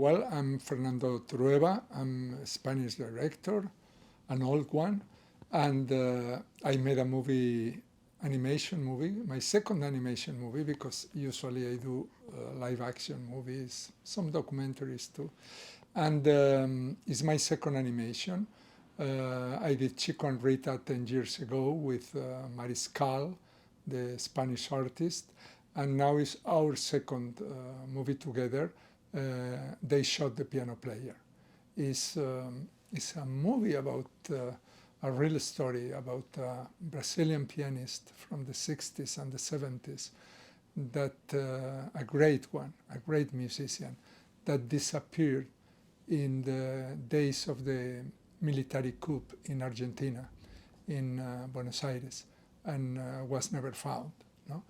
Well, I'm Fernando Trueba. I'm a Spanish director, an old one, and I made a animation movie, my second animation movie, because usually I do live action movies, some documentaries too. And it's my second animation. I did Chico and Rita 10 years ago with Mariscal, the Spanish artist, and now it's our second movie together. They Shot the Piano Player. It's a movie about a real story about a Brazilian pianist from the 60s and the 70s, that a great one, a great musician, that disappeared in the days of the military coup in Argentina, in Buenos Aires, and was never found. No?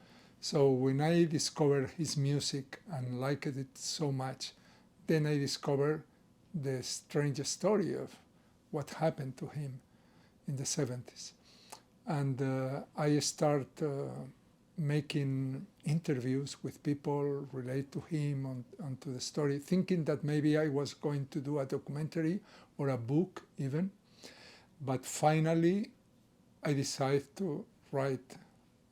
So when I discovered his music and liked it so much, then I discovered the strange story of what happened to him in the 70s. And I start making interviews with people related to him and to the story, thinking that maybe I was going to do a documentary or a book even. But finally, I decided to write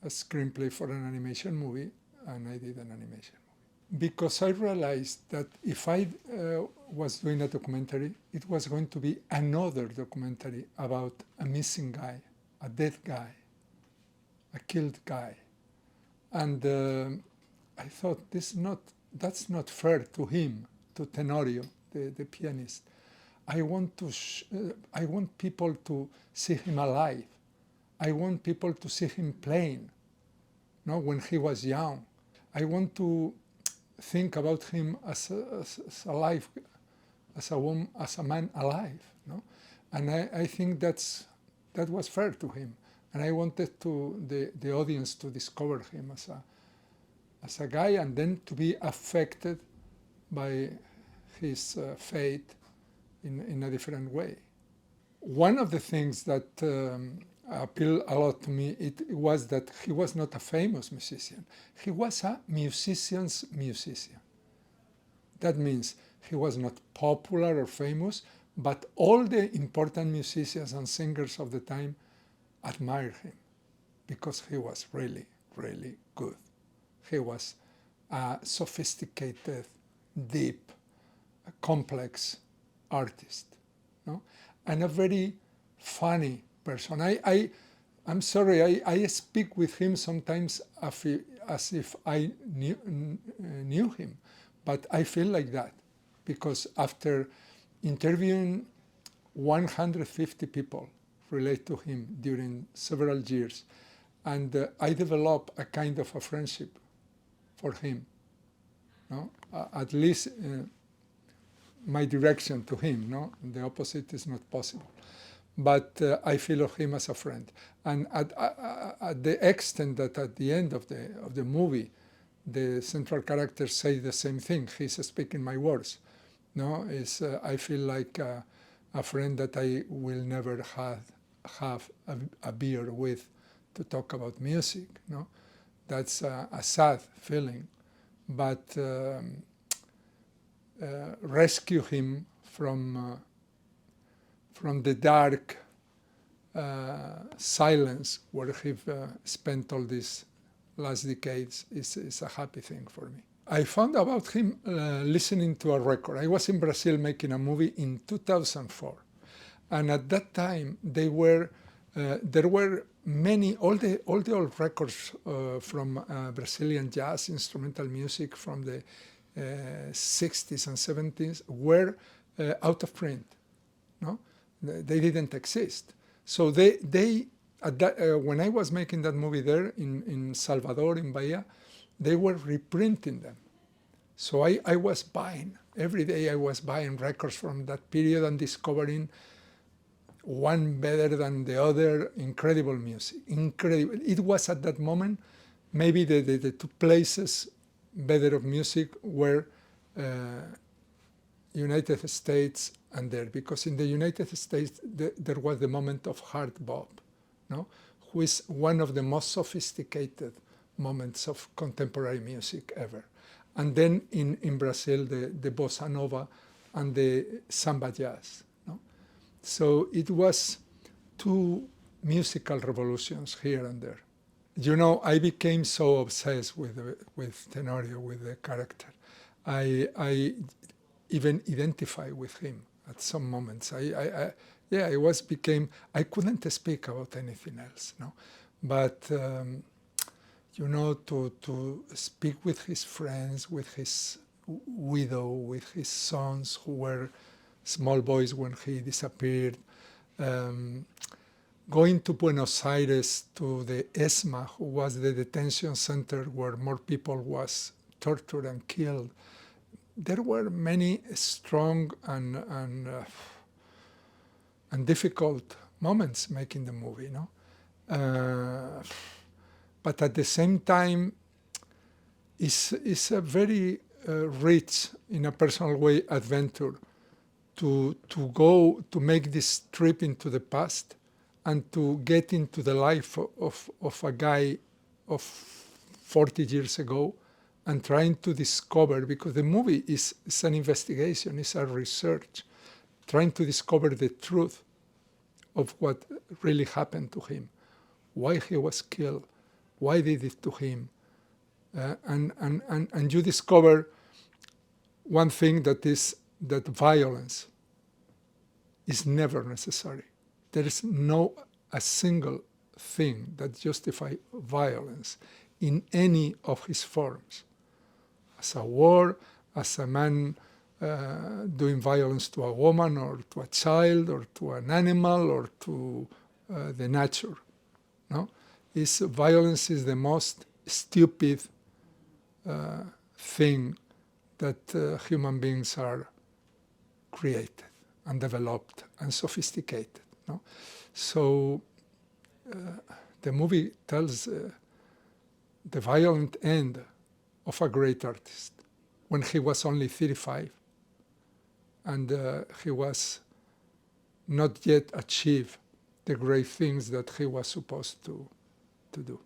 a screenplay for an animation movie, and I did an animation movie. Because I realized that if I was doing a documentary, it was going to be another documentary about a missing guy, a dead guy, a killed guy. And I thought, that's not fair to him, to Tenorio, the pianist. I want people to see him alive. I want people to see him playing, when he was young. I want to think about him as alive, as a man alive. And I think that was fair to him. And I wanted the audience to discover him as a guy, and then to be affected by his fate in a different way. One of the things that appealed a lot to me, it was that he was not a famous musician. He was a musician's musician. That means he was not popular or famous, but all the important musicians and singers of the time admired him because he was really, really good. He was a sophisticated, deep, complex artist, and a very funny person. I'm sorry, I speak with him sometimes as if I knew him, but I feel like that because after interviewing 150 people related to him during several years, and I developed a kind of a friendship for him, at least my direction to him, the opposite is not possible. But I feel of him as a friend. And at the extent that at the end of the movie, the central characters say the same thing. He's speaking my words. I feel like a friend that I will never have a beer with to talk about music. That's a sad feeling. But rescue him from the dark silence where he spent all these last decades is a happy thing for me. I found about him listening to a record. I was in Brazil making a movie in 2004. And at that time, there were many, all the old records from Brazilian jazz, instrumental music from the 60s and 70s were out of print. They didn't exist. So when I was making that movie there in Salvador, in Bahia, they were reprinting them. So I was buying, every day I was buying records from that period and discovering one better than the other, incredible music, incredible. It was at that moment, maybe the two places better of music were United States and there, because in the United States there was the moment of hard bop, who is one of the most sophisticated moments of contemporary music ever. and then in Brazil, the bossa nova and the samba jazz. No? So it was two musical revolutions here and there. You know, I became so obsessed with Tenorio, with the character. I even identify with him at some moments. I was became. I couldn't speak about anything else, no, but you know, to speak with his friends, with his widow, with his sons who were small boys when he disappeared. Going to Buenos Aires to the ESMA, who was the detention center where more people was tortured and killed. There were many strong and difficult moments making the movie, no? But at the same time, it's a very rich, in a personal way, adventure to go to make this trip into the past and to get into the life of a guy of 40 years ago and trying to discover, because the movie is an investigation, it's a research, trying to discover the truth of what really happened to him, why he was killed, why they did it to him. And you discover one thing, that is that violence is never necessary. There is no a single thing that justifies violence in any of his forms. As a war, as a man doing violence to a woman or to a child or to an animal or to the nature. No? Violence is the most stupid thing that human beings are created and developed and sophisticated. No? So the movie tells the violent end of a great artist when he was only 35 and he was not yet achieved the great things that he was supposed to do.